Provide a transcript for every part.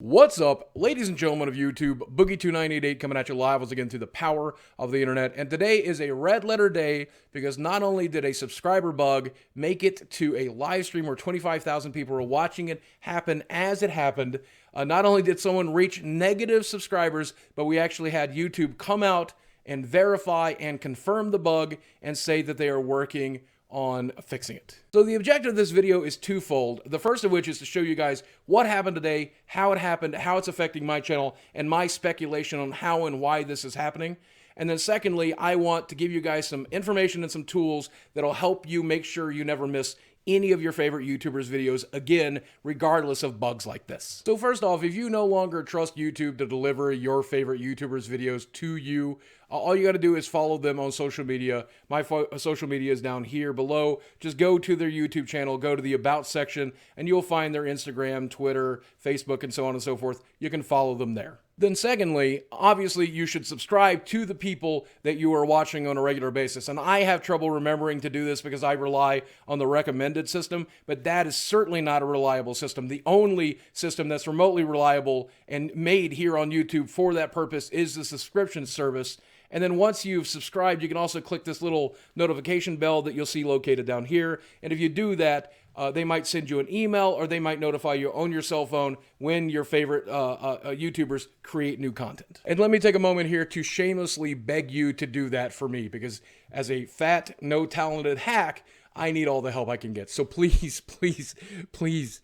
What's up, ladies and gentlemen of YouTube? Boogie2988 coming at you live once again through the power of the internet. And today is a red letter day because not only did a subscriber bug make it to a live stream where 25,000 people were watching it happen as it happened, not only did someone reach negative subscribers, but we actually had YouTube come out and verify and confirm the bug and say that they are working on fixing it. So the objective of this video is twofold. The first of which is to show you guys what happened today, how it happened, how it's affecting my channel, and my speculation on how and why this is happening. And then secondly, I want to give you guys some information and some tools that'll help you make sure you never miss any of your favorite YouTubers' videos again, regardless of bugs like this. So first off, if you no longer trust YouTube to deliver your favorite YouTubers' videos to you, all you got to do is follow them on social media. My social media is down here below. Just go to their YouTube channel, go to the About section, and you'll find their Instagram, Twitter, Facebook, and so on and so forth. You can follow them there. Then secondly, obviously you should subscribe to the people that you are watching on a regular basis. And I have trouble remembering to do this because I rely on the recommended system, but that is certainly not a reliable system. The only system that's remotely reliable and made here on YouTube for that purpose is the subscription service. And then once you've subscribed, you can also click this little notification bell that you'll see located down here. And if you do that, they might send you an email or they might notify you on your cell phone when your favorite YouTubers create new content. And let me take a moment here to shamelessly beg you to do that for me, because as a fat, no talented hack, I need all the help I can get. So please, please, please,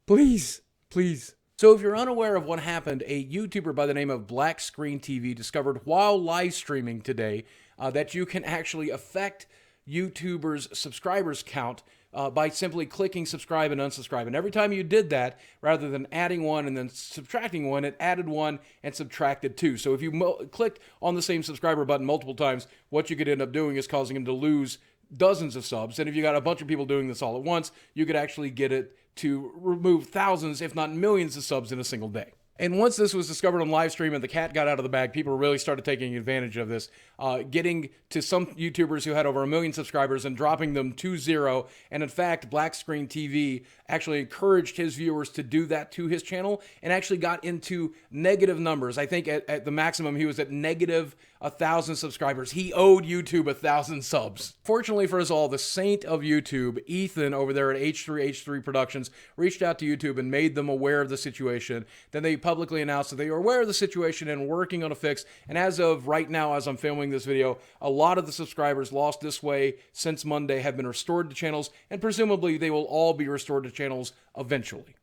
please, please. So if you're unaware of what happened, a YouTuber by the name of Black Screen TV discovered while live streaming today that you can actually affect YouTubers' subscribers count by simply clicking subscribe and unsubscribe. And every time you did that, rather than adding one and then subtracting one, it added one and subtracted two. So if you clicked on the same subscriber button multiple times, what you could end up doing is causing them to lose dozens of subs. And if you got a bunch of people doing this all at once, you could actually get it to remove thousands, if not millions of subs in a single day. And once this was discovered on live stream and the cat got out of the bag, people really started taking advantage of this, getting to some YouTubers who had over 1 million subscribers and dropping them to zero. And in fact, Black Screen TV actually encouraged his viewers to do that to his channel and actually got into negative numbers. I think at the maximum, he was at negative 1,000 subscribers. He owed YouTube 1,000 subs. Fortunately for us all, the saint of YouTube, Ethan over there at H3H3 Productions, reached out to YouTube and made them aware of the situation. Then they publicly announced that they were aware of the situation and working on a fix. And as of right now, as I'm filming this video, a lot of the subscribers lost this way since Monday have been restored to channels, and presumably they will all be restored to channels eventually.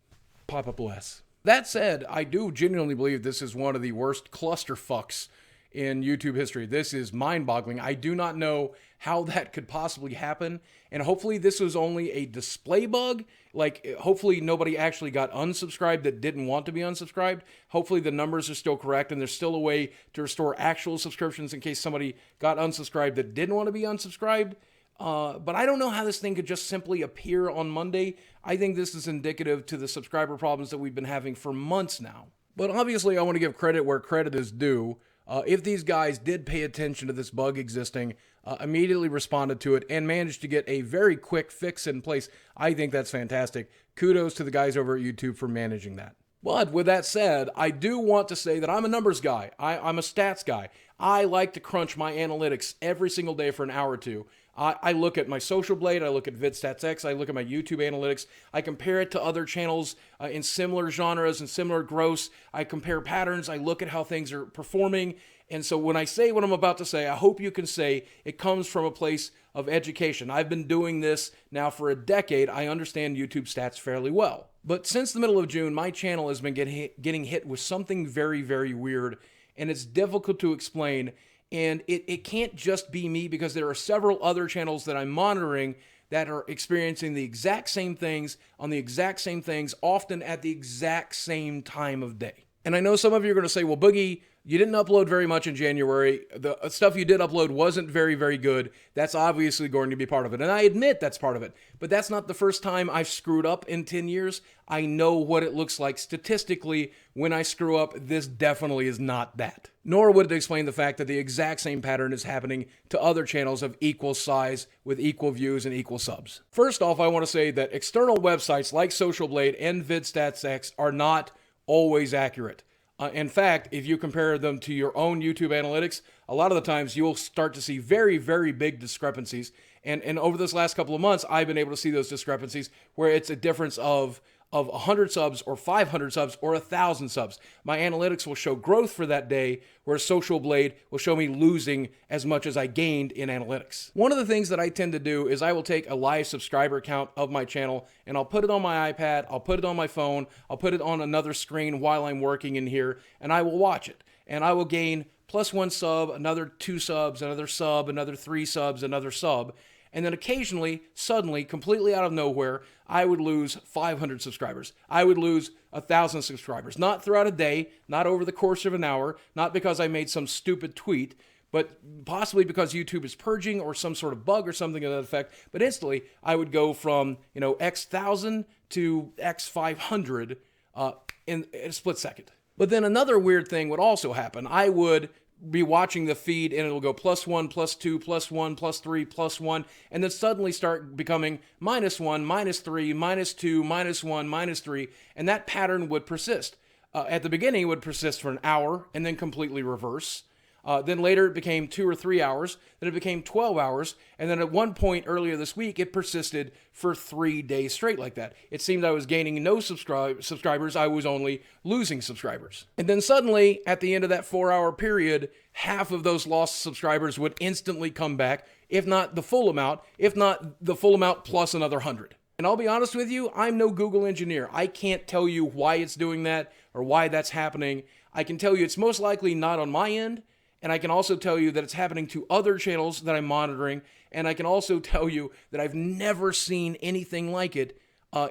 Papa bless. That said, I do genuinely believe this is one of the worst clusterfucks in YouTube history. This is mind-boggling. I do not know how that could possibly happen, and hopefully this was only a display bug. Like, hopefully nobody actually got unsubscribed that didn't want to be unsubscribed. Hopefully the numbers are still correct and there's still a way to restore actual subscriptions in case somebody got unsubscribed that didn't want to be unsubscribed. But I don't know how this thing could just simply appear on Monday. I think this is indicative to the subscriber problems that we've been having for months now. But obviously I want to give credit where credit is due. If these guys did pay attention to this bug existing, immediately responded to it, and managed to get a very quick fix in place, I think that's fantastic. Kudos to the guys over at YouTube for managing that. But with that said, I do want to say that I'm a numbers guy. I'm a stats guy. I like to crunch my analytics every single day for an hour or two. I look at my Social Blade, I look at VidStatsX, I look at my YouTube analytics, I compare it to other channels in similar genres and similar growths, I compare patterns, I look at how things are performing, and so when I say what I'm about to say, I hope you can say it comes from a place of education. I've been doing this now for a decade, I understand YouTube stats fairly well. But since the middle of June, my channel has been getting hit with something very, very weird, and it's difficult to explain. And it can't just be me, because there are several other channels that I'm monitoring that are experiencing the exact same things on the exact same things, often at the exact same time of day. And I know some of you are going to say, well, Boogie, you didn't upload very much in January. The stuff you did upload wasn't very, very good. That's obviously going to be part of it. And I admit that's part of it. But that's not the first time I've screwed up in 10 years. I know what it looks like statistically when I screw up. This definitely is not that. Nor would it explain the fact that the exact same pattern is happening to other channels of equal size with equal views and equal subs. First off, I want to say that external websites like Social Blade and VidStatsX are not always accurate. In fact, if you compare them to your own YouTube analytics, a lot of the times you'll start to see very, very big discrepancies. And over this last couple of months, I've been able to see those discrepancies where it's a difference of 100 subs or 500 subs or 1,000 subs. My analytics will show growth for that day, whereas Social Blade will show me losing as much as I gained in analytics. One of the things that I tend to do is I will take a live subscriber count of my channel and I'll put it on my iPad, I'll put it on my phone, I'll put it on another screen while I'm working in here, and I will watch it. And I will gain +1 sub, another 2 subs, another sub, another 3 subs, another sub. And then occasionally, suddenly, completely out of nowhere, I would lose 500 subscribers. I would lose 1,000 subscribers. Not throughout a day, not over the course of an hour, not because I made some stupid tweet, but possibly because YouTube is purging or some sort of bug or something of that effect. But instantly, I would go from, X 1,000 to X 500 in a split second. But then another weird thing would also happen. I would be watching the feed and it'll go +1, +2, +1, +3, +1, and then suddenly start becoming -1, -3, -2, -1, -3, and that pattern would persist. At the beginning, it would persist for an hour and then completely reverse. Then later it became 2 or 3 hours, then it became 12 hours, and then at one point earlier this week, it persisted for 3 days straight like that. It seemed I was gaining no subscribers, I was only losing subscribers. And then suddenly, at the end of that 4-hour period, half of those lost subscribers would instantly come back, if not the full amount, plus another 100. And I'll be honest with you, I'm no Google engineer. I can't tell you why it's doing that or why that's happening. I can tell you it's most likely not on my end. And I can also tell you that it's happening to other channels that I'm monitoring. And I can also tell you that I've never seen anything like it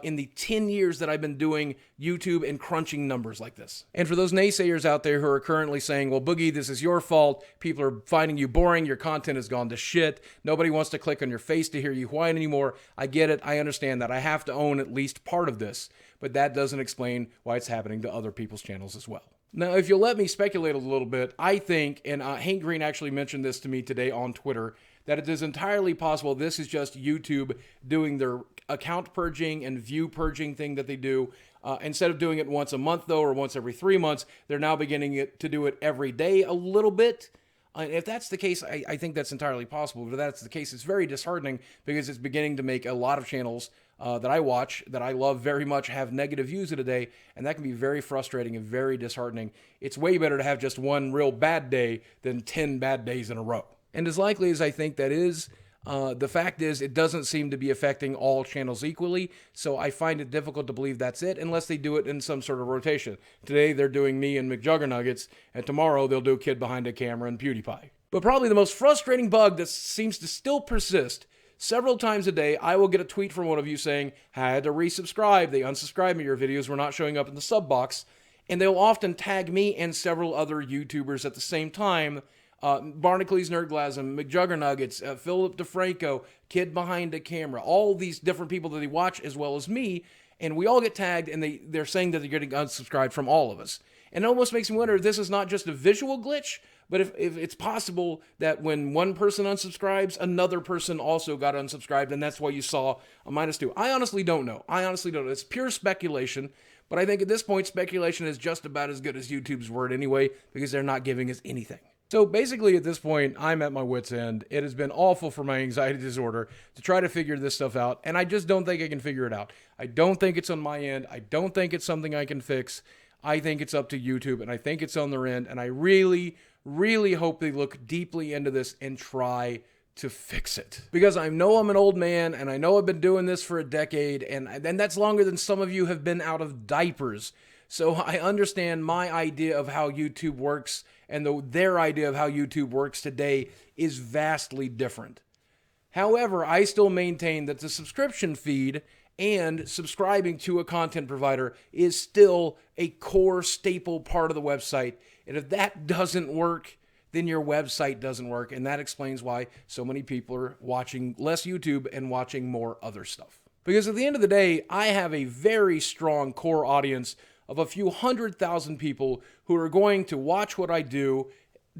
in the 10 years that I've been doing YouTube and crunching numbers like this. And for those naysayers out there who are currently saying, well, Boogie, this is your fault. People are finding you boring. Your content has gone to shit. Nobody wants to click on your face to hear you whine anymore. I get it. I understand that. I have to own at least part of this. But that doesn't explain why it's happening to other people's channels as well. Now, if you'll let me speculate a little bit, I think, and Hank Green actually mentioned this to me today on Twitter, that it is entirely possible this is just YouTube doing their account purging and view purging thing that they do. Instead of doing it once a month, though, or once every 3 months, they're now beginning to do it every day a little bit. If that's the case, I think that's entirely possible. But if that's the case, it's very disheartening because it's beginning to make a lot of channels that I watch, that I love very much, have negative views in a day, and that can be very frustrating and very disheartening. It's way better to have just one real bad day than 10 bad days in a row. And as likely as I think that is, the fact is it doesn't seem to be affecting all channels equally, so I find it difficult to believe that's it unless they do it in some sort of rotation. Today they're doing me and McJuggernuggets, and tomorrow they'll do Kid Behind a Camera and PewDiePie. But probably the most frustrating bug that seems to still persist, several times a day, I will get a tweet from one of you saying, I had to resubscribe, they unsubscribed me, your videos were not showing up in the sub box, and they'll often tag me and several other YouTubers at the same time, Barnacules Nerdglasm, McJuggernuggets, Philip DeFranco, Kid Behind a Camera, all these different people that they watch as well as me, and we all get tagged, and they're saying that they're getting unsubscribed from all of us. And it almost makes me wonder if this is not just a visual glitch, but if it's possible that when one person unsubscribes, another person also got unsubscribed, and that's why you saw a -2. I honestly don't know. It's pure speculation, but I think at this point, speculation is just about as good as YouTube's word anyway, because they're not giving us anything. So basically at this point, I'm at my wit's end. It has been awful for my anxiety disorder to try to figure this stuff out, and I just don't think I can figure it out. I don't think it's on my end. I don't think it's something I can fix. I think it's up to YouTube, and I think it's on their end, and I really, really hope they look deeply into this and try to fix it. Because I know I'm an old man, and I know I've been doing this for a decade, and that's longer than some of you have been out of diapers. So I understand my idea of how YouTube works, and their idea of how YouTube works today is vastly different. However, I still maintain that the subscription feed and subscribing to a content provider is still a core staple part of the website. And if that doesn't work, then your website doesn't work. And that explains why so many people are watching less YouTube and watching more other stuff. Because at the end of the day, I have a very strong core audience of a few 100,000 people who are going to watch what I do,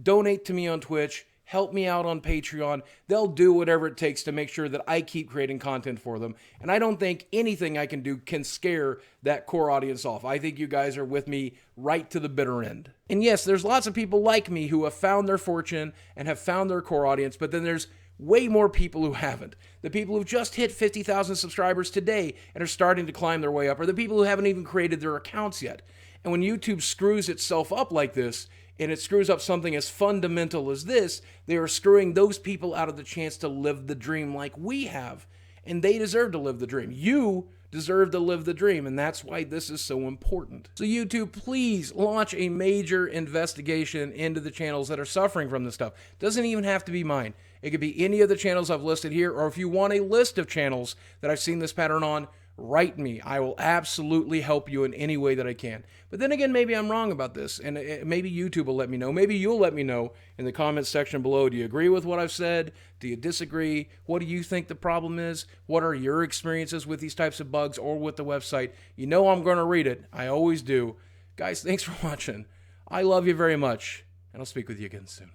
donate to me on Twitch, help me out on Patreon. They'll do whatever it takes to make sure that I keep creating content for them. And I don't think anything I can do can scare that core audience off. I think you guys are with me right to the bitter end. And yes, there's lots of people like me who have found their fortune and have found their core audience, but then there's way more people who haven't. The people who've just hit 50,000 subscribers today and are starting to climb their way up, or the people who haven't even created their accounts yet. And when YouTube screws itself up like this, and it screws up something as fundamental as this, they are screwing those people out of the chance to live the dream like we have. And they deserve to live the dream. You deserve to live the dream, and that's why this is so important. So YouTube, please launch a major investigation into the channels that are suffering from this stuff. Doesn't even have to be mine. It could be any of the channels I've listed here, or if you want a list of channels that I've seen this pattern on, write me. I will absolutely help you in any way that I can. But then again, maybe I'm wrong about this, and maybe YouTube will let me know. Maybe you'll let me know in the comments section below. Do you agree with what I've said? Do you disagree? What do you think the problem is? What are your experiences with these types of bugs or with the website? You know I'm going to read it. I always do. Guys, thanks for watching. I love you very much, and I'll speak with you again soon.